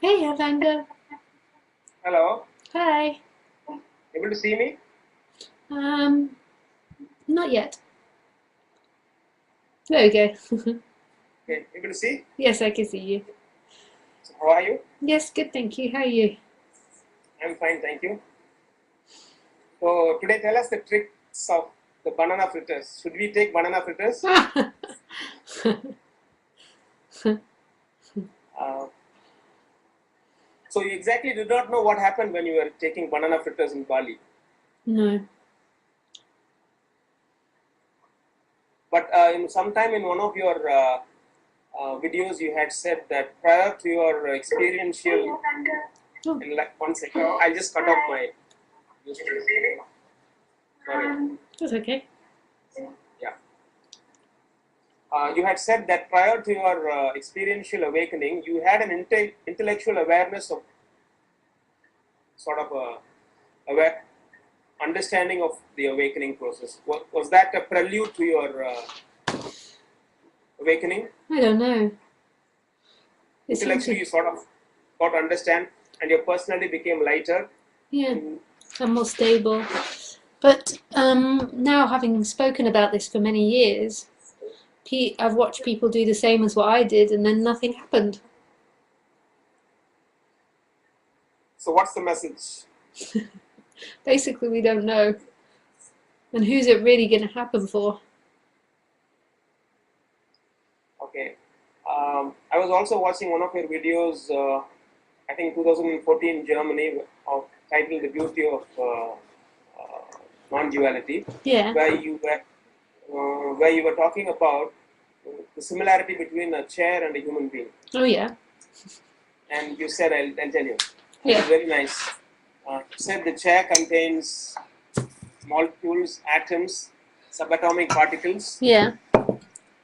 Hey, Ilangho. Hello, Hi. able to see me? Um, Not yet. There we go. Okay, able to see? Yes, I can see you. So how are you? Yes, good, thank you. How are you? I'm fine, thank you. So today tell us the tricks of the banana fritters. Should we take banana fritters? Uh, so you exactly did not know what happened when you were taking banana fritters in Bali. No. But sometime in one of your videos, you had said that prior to your experiential, Oh, in like 1 second, I'll just cut off my. Sorry. that's okay. Yeah. You had said that prior to your experiential awakening, you had an intellectual awareness of sort of a aware understanding of the awakening process. Was that a prelude to your awakening? I don't know. It seemed Intellectually, to, you sort of got to understand, and your personality became lighter. yeah, And I'm more stable. But now, having spoken about this for many years, I've watched people do the same as what I did, and then nothing happened. so, what's the message? Basically, we don't know. And who's it really going to happen for? Okay. I was also watching one of your videos. I think 2014 Germany, titled "The Beauty of Non-Duality," Yeah. where where you were talking about the similarity between a chair and a human being. Oh, yeah. And you said, I'll tell you, it Yeah. was very nice. You said the chair contains molecules, atoms, subatomic particles, Yeah.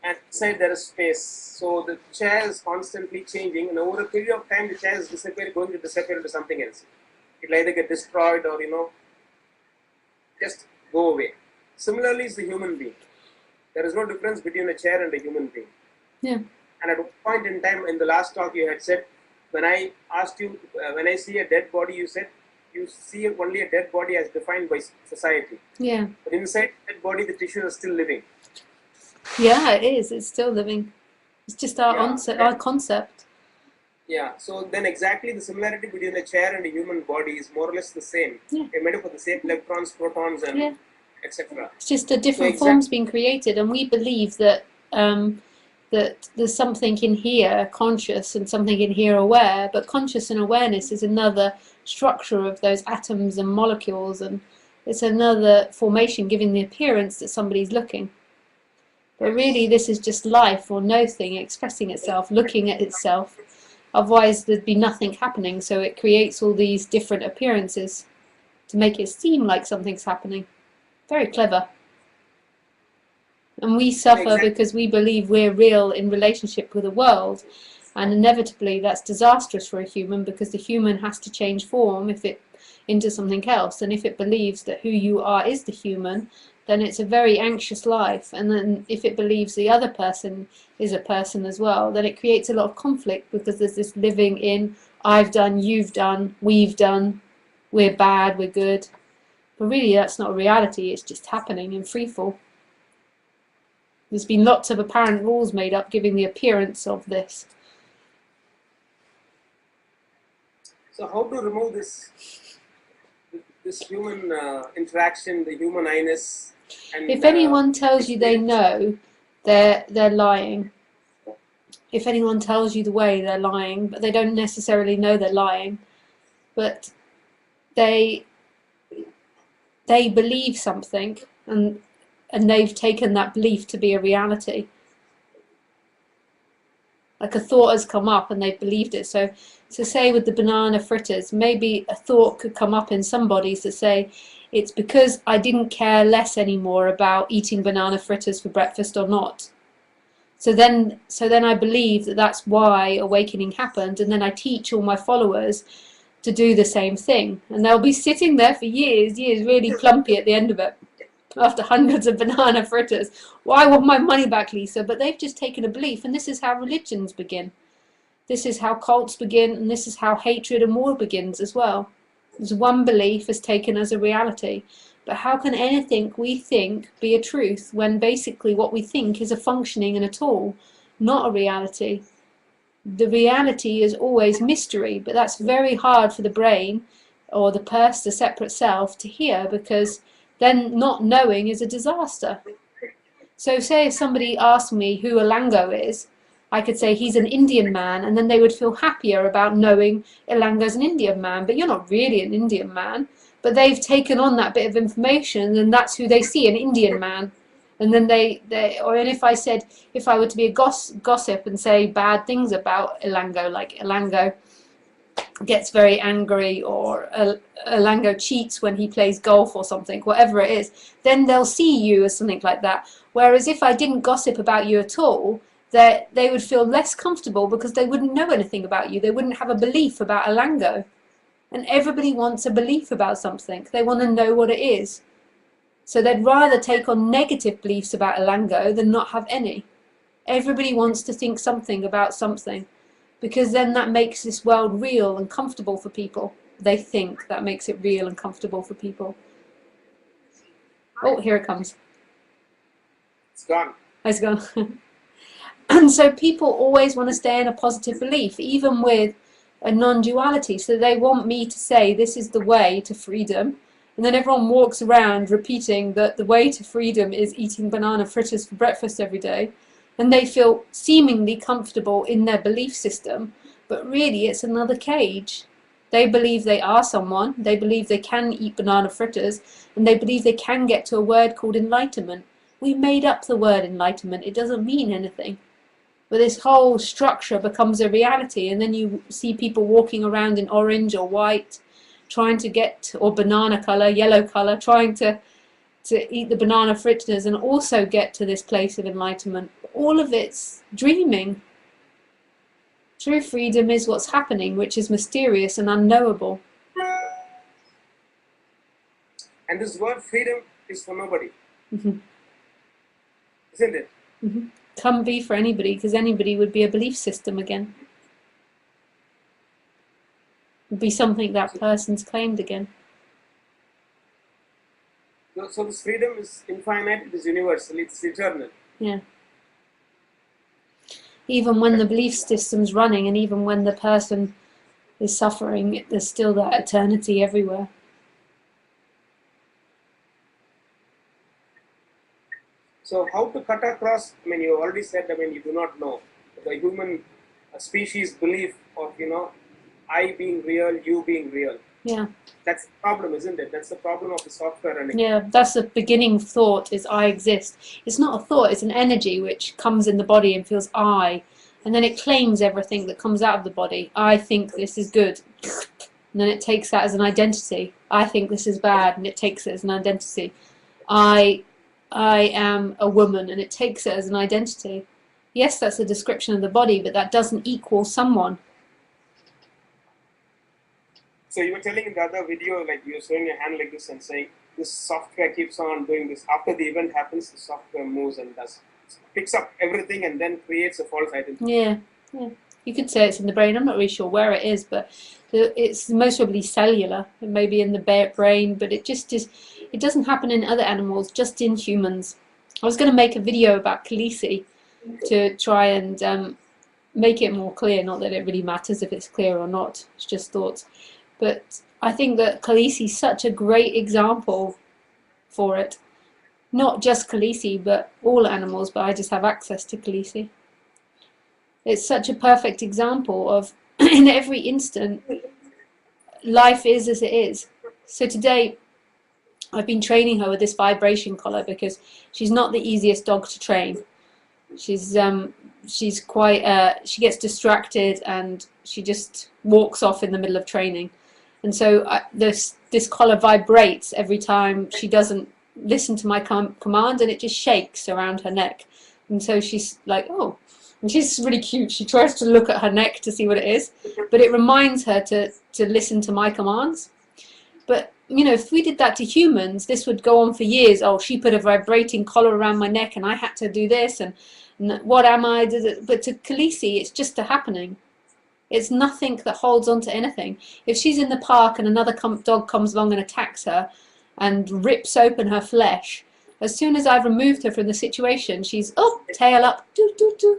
and inside there is space. So the chair is constantly changing, and over a period of time, the chair is going to disappear into something else. It'll either get destroyed or just go away. Similarly, is the human being. There is no difference between a chair and a human being. Yeah. And at one point in time, in the last talk, you had said, when I asked you, when I see a dead body, you said you see only a dead body as defined by society. Yeah. But inside that body, the tissue is still living. Yeah, it is. It's still living. It's just our Yeah. our concept. Yeah. So then, exactly the similarity between a chair and a human body is more or less the same. Yeah. They're made up of the same electrons, protons, and Yeah. etc. It's just a So different forms exactly. being created, and we believe that that there's something in here conscious and something in here aware. But conscious and awareness is another structure of those atoms and molecules, and it's another formation giving the appearance that somebody's looking. But really, Yes. this is just life or no thing expressing itself, looking at itself. Otherwise, there'd be nothing happening. So it creates all these different appearances to make it seem like something's happening. Very clever. And we And suffer exactly. because we believe we're real in relationship with the world. And inevitably, that's disastrous for a human because the human has to change form if it into something else. And if it believes that who you are is the human, then it's a very anxious life. And then if it believes the other person is a person as well, then it creates a lot of conflict because there's this living in I've done, you've done, we've done, we're bad, we're good. But really, that's not a reality, it's just happening in free fall. There's been lots of apparent rules made up giving the appearance of this. So how to remove this human interaction, the human I-ness, If and anyone tells you they experience? know, they're lying. If anyone tells you the way, they're lying, but they don't necessarily know they're lying. But they they believe something, and they've taken that belief to be a reality. Like a thought has come up and they've believed it. So say with the banana fritters, maybe a thought could come up in somebody to say, it's because I didn't care less anymore about eating banana fritters for breakfast or not. So then I believe that that's why awakening happened, and then I teach all my followers to do the same thing, and they'll be sitting there for years, really plumpy at the end of it, after hundreds of banana fritters. Well, I want my money back, Lisa, but they've just taken a belief, and this is how religions begin. This is how cults begin, and this is how hatred and war begins as well. There's one belief is taken as a reality. But how can anything we think be a truth when basically what we think is a functioning and a tool, not a reality? The reality is always mystery, but that's very hard for the brain or the separate self to hear, because then not knowing is a disaster. So say if somebody asked me who Ilangho is, I could say he's an Indian man, and then they would feel happier about knowing Ilangho's an Indian man, but you're not really an Indian man. But they've taken on that bit of information, and that's who they see, an Indian man. And then and if I said, if I were to be a gossip and say bad things about Ilangho, like Ilangho gets very angry, or Ilangho cheats when he plays golf or something, whatever it is, then they'll see you as something like that. Whereas if I didn't gossip about you at all, they would feel less comfortable because they wouldn't know anything about you. They wouldn't have a belief about Ilangho. And everybody wants a belief about something. They want to know what it is. So they'd rather take on negative beliefs about Ilangho than not have any. Everybody wants to think something about something, because then that makes this world real and comfortable for people. They think that makes it real and comfortable for people. Oh, here it comes. It's gone. It's gone. And so people always want to stay in a positive belief, even with a non-duality. So they want me to say this is the way to freedom, and then everyone walks around repeating that the way to freedom is eating banana fritters for breakfast every day, and they feel seemingly comfortable in their belief system, but really it's another cage. They believe they are someone, they believe they can eat banana fritters, and they believe they can get to a word called enlightenment. We made up the word enlightenment, it doesn't mean anything. But this whole structure becomes a reality, and then you see people walking around in orange or white, trying to get, or banana colour, yellow colour, trying to eat the banana fritters and also get to this place of enlightenment. All of it's dreaming. True freedom is what's happening, which is mysterious and unknowable. And this word freedom is for nobody. Mm-hmm. Isn't it? Mm-hmm. Can't be for anybody, because anybody would be a belief system again. Would be something that person's claimed again. So this freedom is infinite, it is universal, it's eternal. Yeah. Even when the belief system's running, and even when the person is suffering, there's still that eternity everywhere. So how to cut across, I mean, you already said, I mean, you do not know. The human species belief of, I being real, you being real. Yeah. That's the problem, isn't it? That's the problem of the software running. Yeah, that's the beginning thought, is I exist. It's not a thought, it's an energy which comes in the body and feels I. And then it claims everything that comes out of the body. I think this is good. And then it takes that as an identity. I think this is bad, and it takes it as an identity. I am a woman, and it takes it as an identity. Yes, that's a description of the body, but that doesn't equal someone. So you were telling in the other video, like you were showing your hand like this and saying, this software keeps on doing this. After the event happens, the software moves and picks up everything and then creates a false identity. Yeah. You could say it's in the brain. I'm not really sure where it is, but it's most probably cellular. It may be in the brain, but it just is. It doesn't happen in other animals, just in humans. I was going to make a video about Khaleesi to try and make it more clear. Not that it really matters if it's clear or not. It's just thoughts. But I think that Khaleesi is such a great example for it. Not just Khaleesi, but all animals, but I just have access to Khaleesi. It's such a perfect example of, in every instant, life is as it is. So today, I've been training her with this vibration collar because she's not the easiest dog to train. She's quite, she gets distracted and she just walks off in the middle of training. And so this collar vibrates every time she doesn't listen to my command, and it just shakes around her neck. And so she's like, oh, and she's really cute. She tries to look at her neck to see what it is, but it reminds her to listen to my commands. But, if we did that to humans, this would go on for years. Oh, she put a vibrating collar around my neck and I had to do this, and what am I? But to Khaleesi, it's just a happening. It's nothing that holds on to anything. If she's in the park and another dog comes along and attacks her and rips open her flesh, as soon as I've removed her from the situation, she's up, tail up, doo doo doo.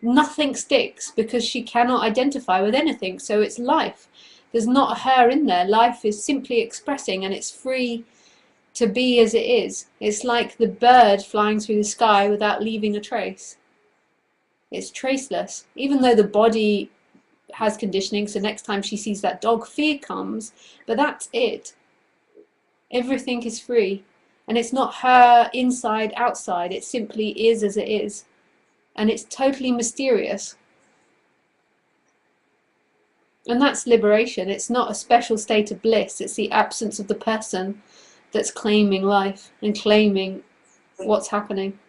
Nothing sticks because she cannot identify with anything. So it's life. There's not a her in there. Life is simply expressing, and it's free to be as it is. It's like the bird flying through the sky without leaving a trace. It's traceless. Even though the body has conditioning, so next time she sees that dog, fear comes, but that's it. Everything is free. And it's not her inside, outside. It simply is as it is. And it's totally mysterious. And that's liberation. It's not a special state of bliss. It's the absence of the person that's claiming life and claiming what's happening.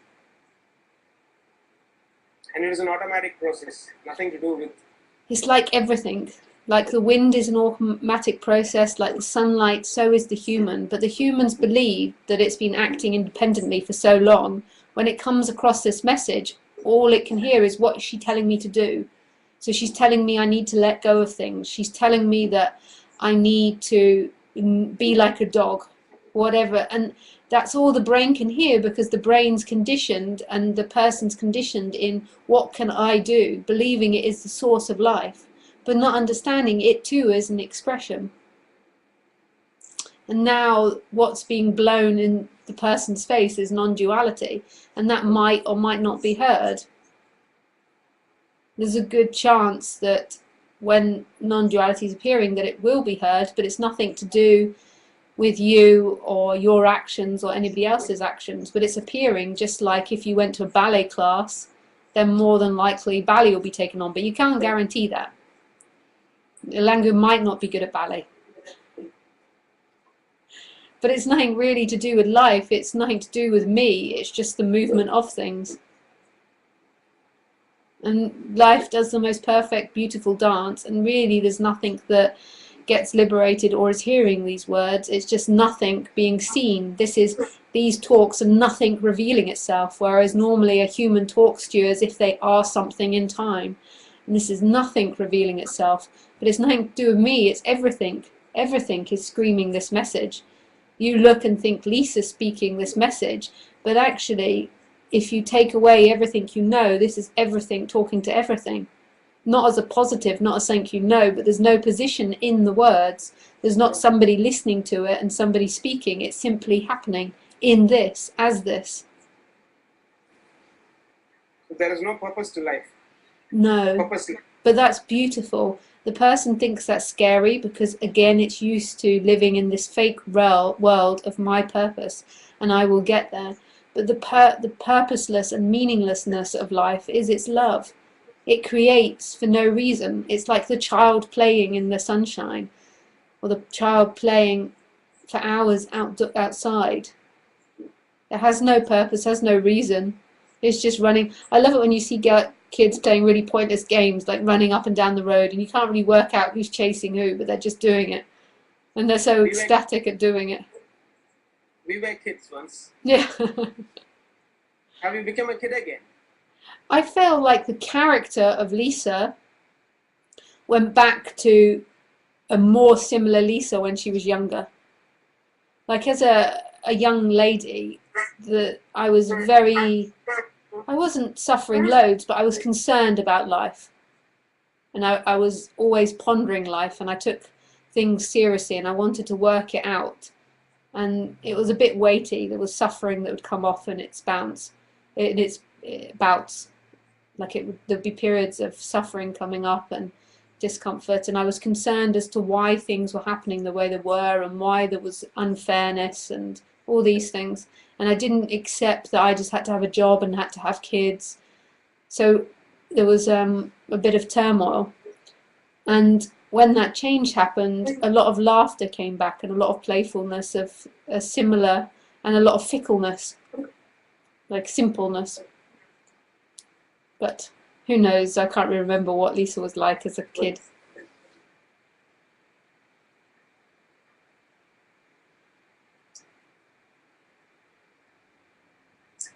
And it is an automatic process, nothing to do with... It's like everything. Like the wind is an automatic process, like the sunlight, so is the human. But the humans believe that it's been acting independently for so long. When it comes across this message, all it can hear is, what is she telling me to do? So she's telling me I need to let go of things. She's telling me that I need to be like a dog, whatever. And that's all the brain can hear, because the brain's conditioned and the person's conditioned in what can I do, believing it is the source of life, but not understanding it too is an expression. And now what's being blown in the person's face is non-duality, and that might or might not be heard. There's a good chance that when non-duality is appearing that it will be heard, but it's nothing to do with you or your actions or anybody else's actions, but it's appearing. Just like if you went to a ballet class, then more than likely ballet will be taken on, but you can't guarantee that. Ilangho might not be good at ballet. But it's nothing really to do with life, it's nothing to do with me, it's just the movement of things. And life does the most perfect, beautiful dance, and really there's nothing that gets liberated or is hearing these words. It's just nothing being seen. These talks are nothing revealing itself, whereas normally a human talks to you as if they are something in time. And this is nothing revealing itself. But it's nothing to do with me, it's everything. Everything is screaming this message. You look and think Lisa's speaking this message, but actually, if you take away everything you know, this is everything talking to everything. Not as a positive, not as something you know, but there's no position in the words. There's not somebody listening to it and somebody speaking. It's simply happening in this, as this. There is no purpose to life. No. Purposely. But that's beautiful. The person thinks that's scary because, again, it's used to living in this fake world of my purpose, and I will get there. But the purposeless and meaninglessness of life is its love. It creates for no reason. It's like the child playing in the sunshine, or the child playing for hours outside. It has no purpose, has no reason. It's just running. I love it when you see kids playing really pointless games, like running up and down the road, and you can't really work out who's chasing who, but they're just doing it. And they're so ecstatic at doing it. We were kids once. Yeah. Have you become a kid again? I feel like the character of Lisa went back to a more similar Lisa when she was younger. Like as a young lady, I wasn't suffering loads, but I was concerned about life. And I was always pondering life, and I took things seriously, and I wanted to work it out. And it was a bit weighty. There was suffering that would come off in its bouts. Like there'd be periods of suffering coming up and discomfort, and I was concerned as to why things were happening the way they were, and why there was unfairness and all these things. And I didn't accept that I just had to have a job and had to have kids. So there was a bit of turmoil. And when that change happened, a lot of laughter came back, and a lot of playfulness of a similar, and a lot of fickleness, like simpleness. But who knows, I can't really remember what Lisa was like as a kid.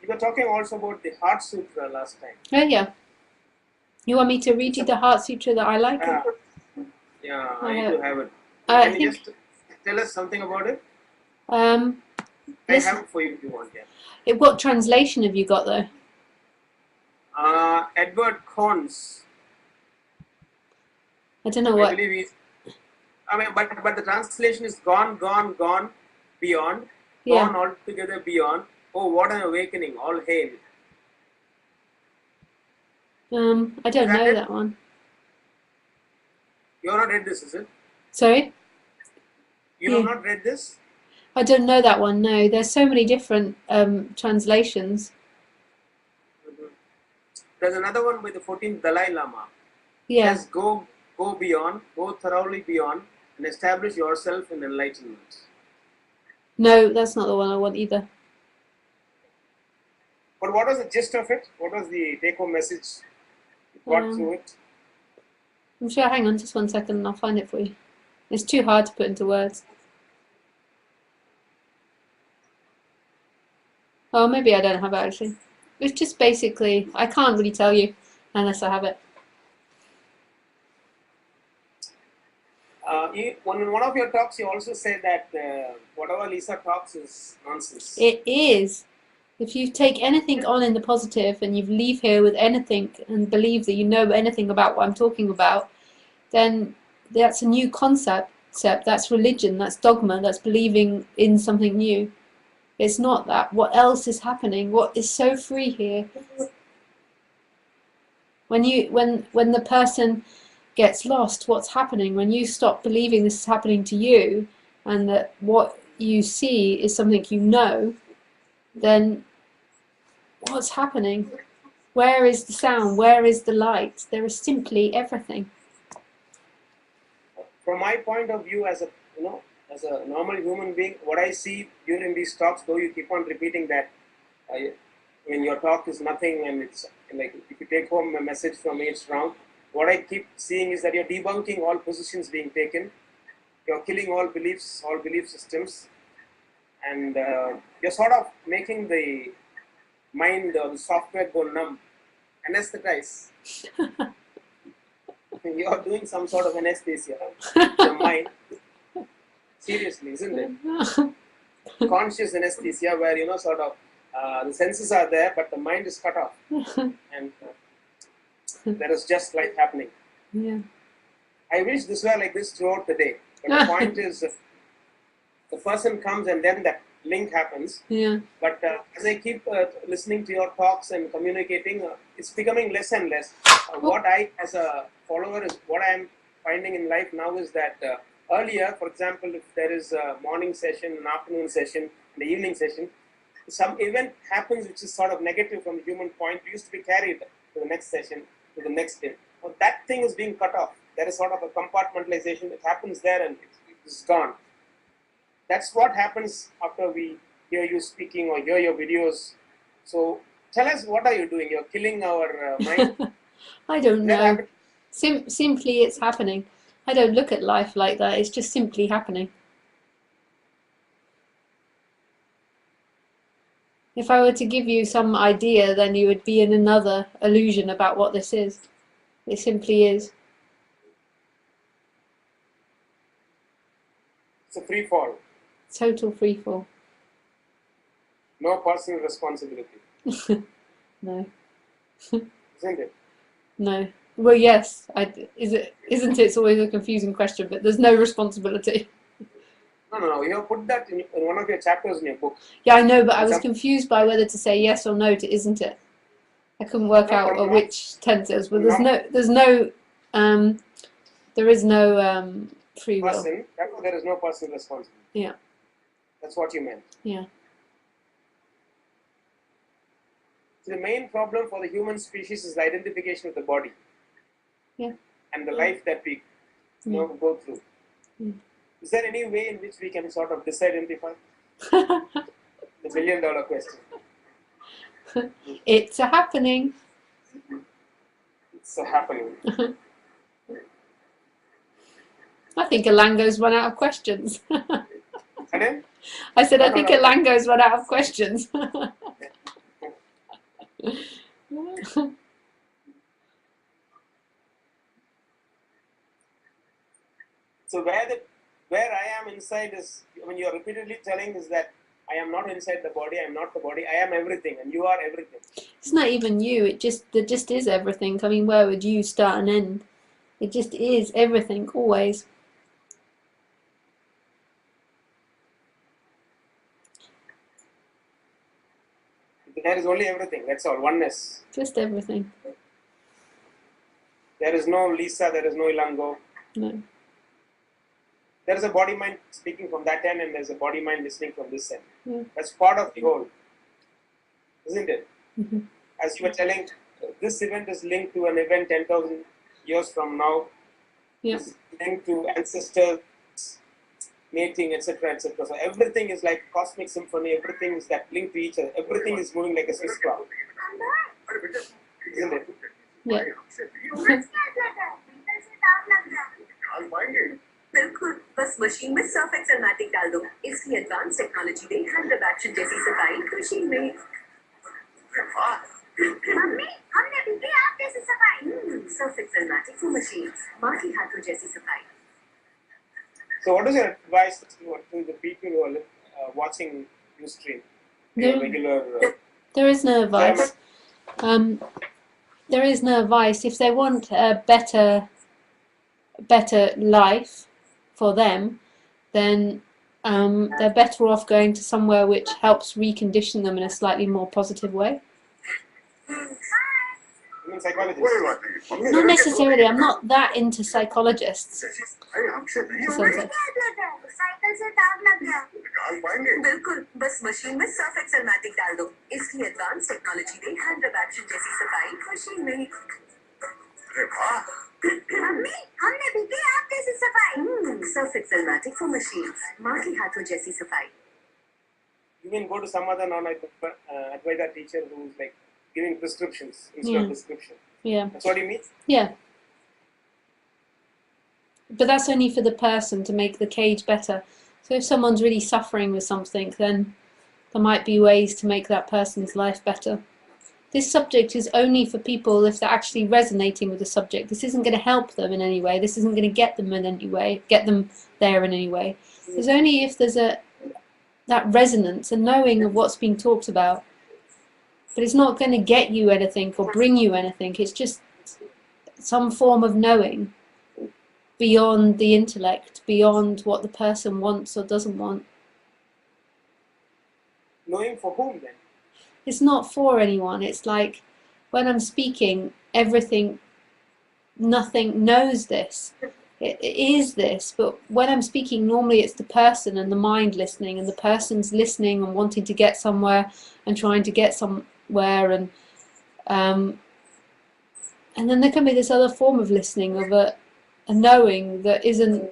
You were talking also about the Heart Sutra last time. Oh yeah. You want me to read you the Heart Sutra that I like? Yeah, I need to have it. I Can you think, just tell us something about it? um, I this, have it for you if you want. Yeah. what translation have you got though? Edward Cairns, I don't know I what. believe he's. I mean, but the translation is gone, gone, gone, beyond, Yeah. gone altogether beyond. Oh, what an awakening! All hail. I Is don't that know it? that one. You have not read this, is it? Sorry? You Yeah. have not read this? I don't know that one, no. There's so many different translations. Mhm. There's another one by the 14th Dalai Lama. It Yeah. says, go beyond, go thoroughly beyond, and establish yourself in enlightenment. No, that's not the one I want either. But what was the gist of it? What was the take-home message you got through it? I'm sure, hang on just one second and I'll find it for you. It's too hard to put into words. Oh, maybe I don't have it actually. It's just basically, I can't really tell you unless I have it. In one of your talks, you also said that whatever Lisa talks is nonsense. It is. If you take anything on in the positive and you leave here with anything and believe that you know anything about what I'm talking about, then that's a new concept. That's religion, that's dogma, that's believing in something new. It's not that. What else is happening? What is so free here? When the person gets lost, what's happening? When you stop believing this is happening to you and that what you see is something you know, then what's happening? Where is the sound? Where is the light? There is simply everything. From my point of view, as a as a normal human being, what I see during these talks, though you keep on repeating that, when your talk is nothing and it's like if you take home a message from me, it's wrong. What I keep seeing is that you're debunking all positions being taken. You're killing all beliefs, all belief systems, and you're sort of making the mind or the software go numb, anesthetize. You're doing some sort of anesthesia to the mind. Seriously, isn't it? Conscious anesthesia, where sort of the senses are there, but the mind is cut off, and there is just life happening. Yeah. I wish this were like this throughout the day. But the point is, the person comes and then that link happens. Yeah. But as I keep listening to your talks and communicating, it's becoming less and less. What I, as a follower, is what I am finding in life now is that earlier, for example, if there is a morning session, an afternoon session, and an evening session, some event happens which is sort of negative from the human point, we used to be carried to the next session, to the next day. Now that thing is being cut off. There is sort of a compartmentalization that happens there and it's gone. That's what happens after we hear you speaking or hear your videos. So tell us, what are you doing? You're killing our mind? I don't That know. happen? Simply it's happening. I don't look at life like that. It's just simply happening. If I were to give you some idea, then you would be in another illusion about what this is. It simply is. It's a free fall. Total freefall. No personal responsibility. No. Isn't it? No. Well, yes. Isn't it? It's always a confusing question, but there's no responsibility. No. You have put that in one of your chapters in your book. Yeah, I know, but I was confused by whether to say yes or no to isn't it. I couldn't work out which tense it was, but there is no free will. Person, therefore there is no personal responsibility. Yeah. That's what you meant. Yeah. So the main problem for the human species is the identification with the body. Yeah. And the life that we go through. Yeah. Is there any way in which we can sort of disidentify? The $1 billion question. It's a happening. It's a happening. I think Ilangho's run out of questions. Pardon? I said, I think Ilangho's run out of questions. So where I am inside is, when you are repeatedly telling is that I am not inside the body, I am not the body, I am everything, and you are everything. It's not even you. It just is everything. I mean, where would you start and end? It just is everything, always. There is only everything. That's all. Oneness. Just everything. There is no Lisa. There is no Ilangho. No. There is a body mind speaking from that end, and there is a body mind listening from this end. Yeah. That's part of the whole, isn't it? Mm-hmm. As you were telling, this event is linked to an event 10,000 years from now. Yeah. It's linked to ancestors, mating, etc., etc. So everything is like cosmic symphony. Everything is that linked to each other. Everything is moving like a Swiss clock, isn't it? Yeah. बिल्कुल बस machine में Surf Excel मैटिक डाल दो इसकी advance technology ने hand reduction जैसी सफाई machine में मम्मी हमने भी की आप जैसी सफाई Surf Excel Matic for machines मां की हाथों जैसी सफाई. So what is your advice to the people who are watching you stream? No. Regular. There is no advice. There is no advice. If they want a better life for them, then they're better off going to somewhere which helps recondition them in a slightly more positive way. You mean psychologist? Not necessarily. I'm not that into psychologists. बिल्कुल बस machine में Surf Excel मैटिक डाल दो इसकी advance technology ने hand reduction जैसी सफाई machine में. मम्मी हमने भी की आप जैसी सफाई Surf Excel Matic for machines मां की हाथों जैसी सफाई. You can go to some other non-Advaita teacher who is like giving prescriptions instead of prescription. Yeah. That's what you mean? Yeah. But that's only for the person to make the cage better. So if someone's really suffering with something, then there might be ways to make that person's life better. This subject is only for people if they're actually resonating with the subject. This isn't going to help them in any way. This isn't going to get them in any way, get them there in any way. It's only if there's that resonance and knowing of what's being talked about. But it's not going to get you anything or bring you anything. It's just some form of knowing beyond the intellect, beyond what the person wants or doesn't want. Knowing for whom then? It's not for anyone. It's like when I'm speaking, everything, nothing knows this. It is this, but when I'm speaking, normally it's the person and the mind listening, and the person's listening and wanting to get somewhere and trying to get somewhere, and then there can be this other form of listening, of a knowing that isn't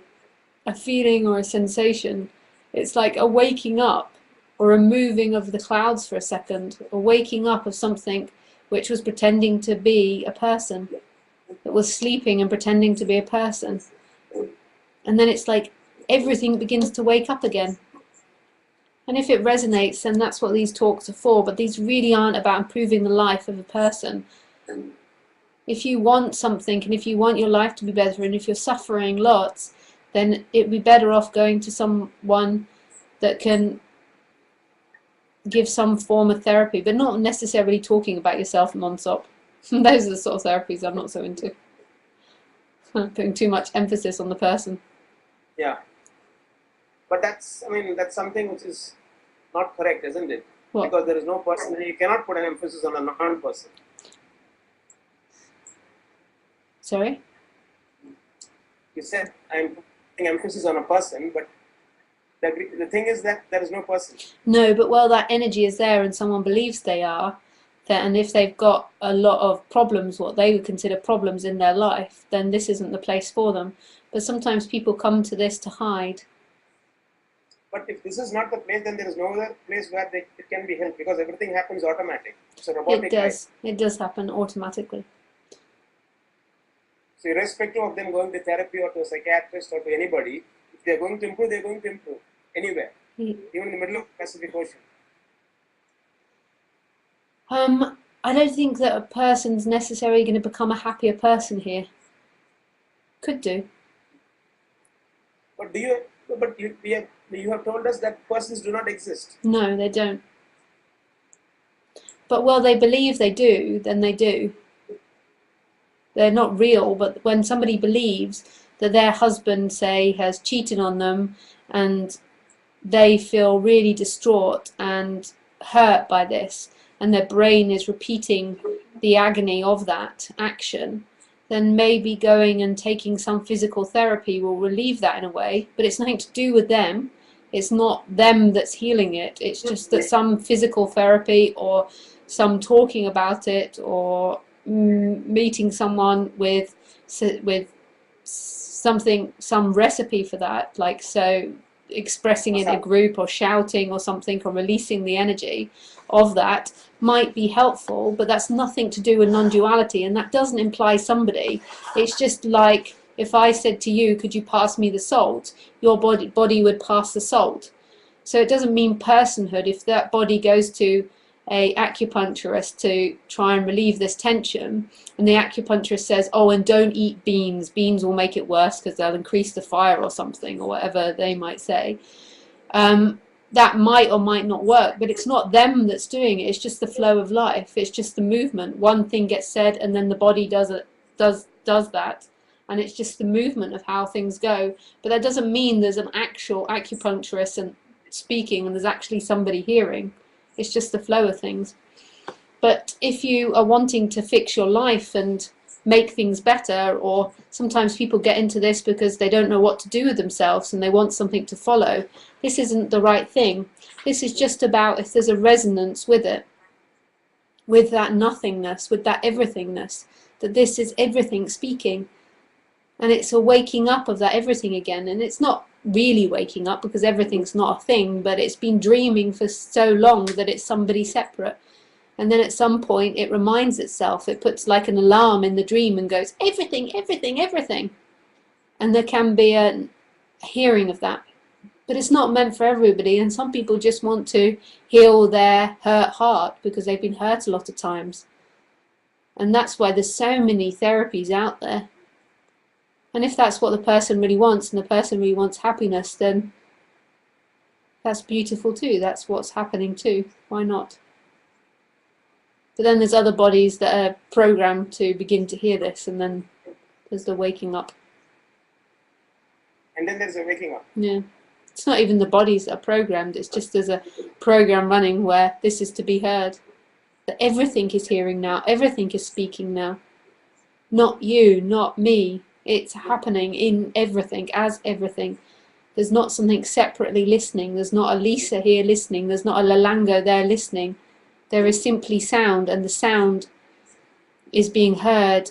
a feeling or a sensation. It's like a waking up or a moving of the clouds for a second, a waking up of something which was pretending to be a person, that was sleeping and pretending to be a person. And then it's like everything begins to wake up again. And if it resonates, then that's what these talks are for. But these really aren't about improving the life of a person. If you want something, and if you want your life to be better, and if you're suffering lots, then it'd be better off going to someone that can give some form of therapy, but not necessarily talking about yourself non-stop. Those are the sort of therapies I'm not so into. Putting too much emphasis on the person. Yeah. But that's something which is not correct, isn't it? What? Because there is no person, you cannot put an emphasis on a non-person. Sorry? You said I'm putting emphasis on a person, but the thing is that there is no person. No, but while that energy is there and someone believes they are, and if they've got a lot of problems, what they would consider problems in their life, then this isn't the place for them. But sometimes people come to this to hide. But if this is not the place, then there is no other place where it can be helped, because everything happens automatic. It's a robotic It does. life. It does happen automatically. So irrespective of them going to therapy or to a psychiatrist or to anybody, if they're going to improve, they're going to improve. Anywhere. Even in the middle of the Pacific Ocean. I don't think that a person's necessarily going to become a happier person here. Could do. But you have told us that persons do not exist. No, they don't. But well, they believe they do, then they do. They're not real, but when somebody believes that their husband, say, has cheated on them, and they feel really distraught and hurt by this, and their brain is repeating the agony of that action, then maybe going and taking some physical therapy will relieve that in a way, but it's nothing to do with them. It's not them that's healing it. It's just that some physical therapy or some talking about it or meeting someone with something, some recipe for that, like so expressing in a group or shouting or something or releasing the energy of that might be helpful, but that's nothing to do with non-duality, and that doesn't imply somebody. It's just like if I said to you, could you pass me the salt, your body would pass the salt. So it doesn't mean personhood. If that body goes to a acupuncturist to try and relieve this tension, and the acupuncturist says, oh, and don't eat beans, beans will make it worse because they'll increase the fire or something, or whatever they might say, that might or might not work, but it's not them that's doing it. It's just the flow of life. It's just the movement. One thing gets said and then the body does that, and it's just the movement of how things go. But that doesn't mean there's an actual acupuncturist and speaking and there's actually somebody hearing. It's just the flow of things. But if you are wanting to fix your life and make things better, or sometimes people get into this because they don't know what to do with themselves and they want something to follow, this isn't the right thing. This is just about if there's a resonance with it, with that nothingness, with that everythingness, that this is everything speaking, and it's a waking up of that everything again. And it's not really waking up because everything's not a thing, but it's been dreaming for so long that it's somebody separate. And then at some point it reminds itself, it puts like an alarm in the dream and goes, everything, everything, everything. And there can be a hearing of that. But it's not meant for everybody, and some people just want to heal their hurt heart because they've been hurt a lot of times. And that's why there's so many therapies out there. And if that's what the person really wants, and the person really wants happiness, then that's beautiful too. That's what's happening too. Why not? But then there's other bodies that are programmed to begin to hear this, and then there's the waking up. And then there's a waking up. Yeah. It's not even the bodies that are programmed, it's just there's a program running where this is to be heard. That everything is hearing now, everything is speaking now. Not you, not me. It's happening in everything, as everything. There's not something separately listening. There's not a Lisa here listening. There's not a Ilangho there listening. There is simply sound, and the sound is being heard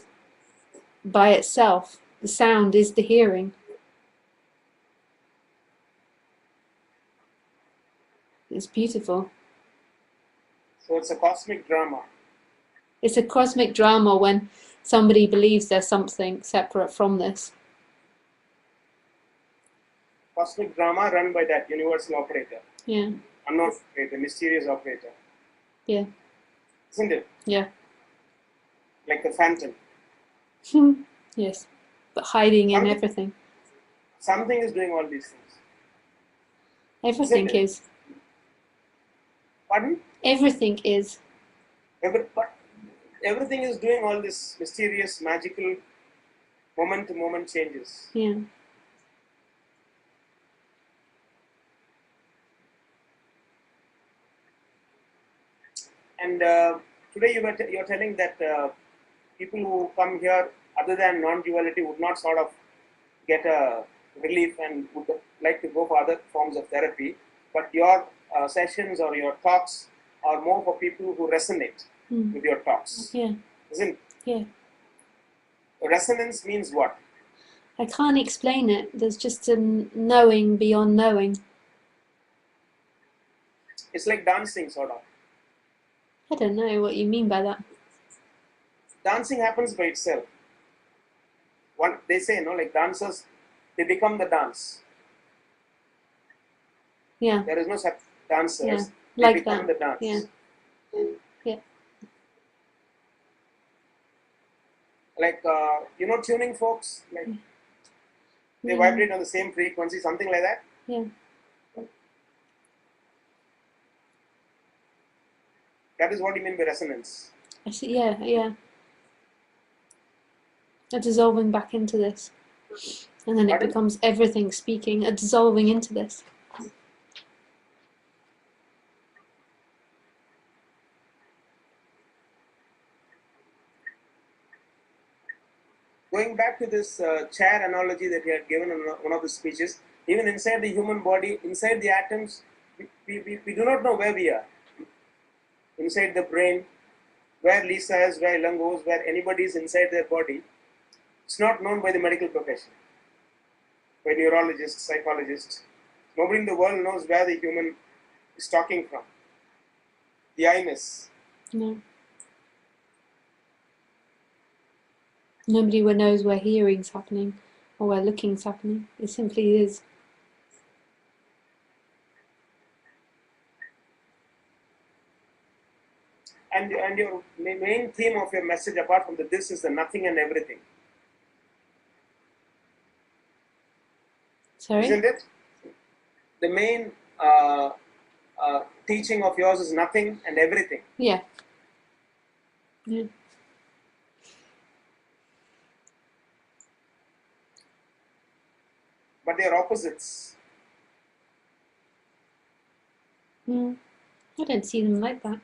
by itself. The sound is the hearing. It's beautiful. So it's a cosmic drama. It's a cosmic drama when somebody believes there's something separate from this. Cosmic drama run by that universal operator. Yeah. Unknown operator, mysterious operator. Yeah. Isn't it? Yeah. Like the phantom. Yes. But hiding in everything. Something is doing all these things. Everything is. Pardon? Everything is. But everything is doing all this mysterious, magical, moment-to-moment changes. Yeah. And today you're telling that people who come here, other than non-duality, would not sort of get a relief and would like to go for other forms of therapy. But your sessions or your talks are more for people who resonate with your talks. Yeah. Isn't it? Yeah. Resonance means what? I can't explain it. There's just a knowing beyond knowing. It's like dancing, sort of. I don't know what you mean by that. Dancing happens by itself. They say, like dancers, they become the dance. Yeah. There is no such dancers. Yeah. They Like become that. the dance. Yeah. Yeah. Like, tuning folks, like They Yeah. vibrate on the same frequency, something like that. Yeah. That is what you mean by resonance. I see. Yeah. Yeah. A dissolving back into this, and then it Pardon? becomes everything speaking. A dissolving into this. Going back to this chair analogy that he had given in one of his speeches, even inside the human body, inside the atoms, we do not know where we are. Inside the brain, where Lisa is, where Ilangho is, where anybody is inside their body, it's not known by the medical profession, by neurologists, psychologists. Nobody in the world knows where the human is talking from. The I-ness. No. Nobody knows where hearing's happening or where looking's happening. It simply is. And your main theme of your message, apart from this, is the nothing and everything. Sorry? Isn't it? The main teaching of yours is nothing and everything. Yeah. Yeah. But they are opposites. I don't see them like that.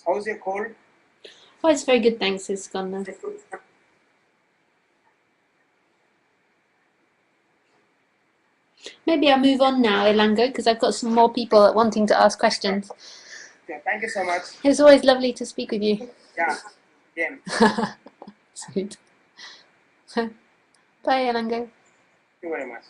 How's your cold? Oh, it's very good, thanks. It's gone now. Maybe I'll move on now, Ilangho, because I've got some more people wanting to ask questions. Okay, thank you so much. It's always lovely to speak with you. Yeah, again. Sweet. Bye, Ilangho. Thank you very much.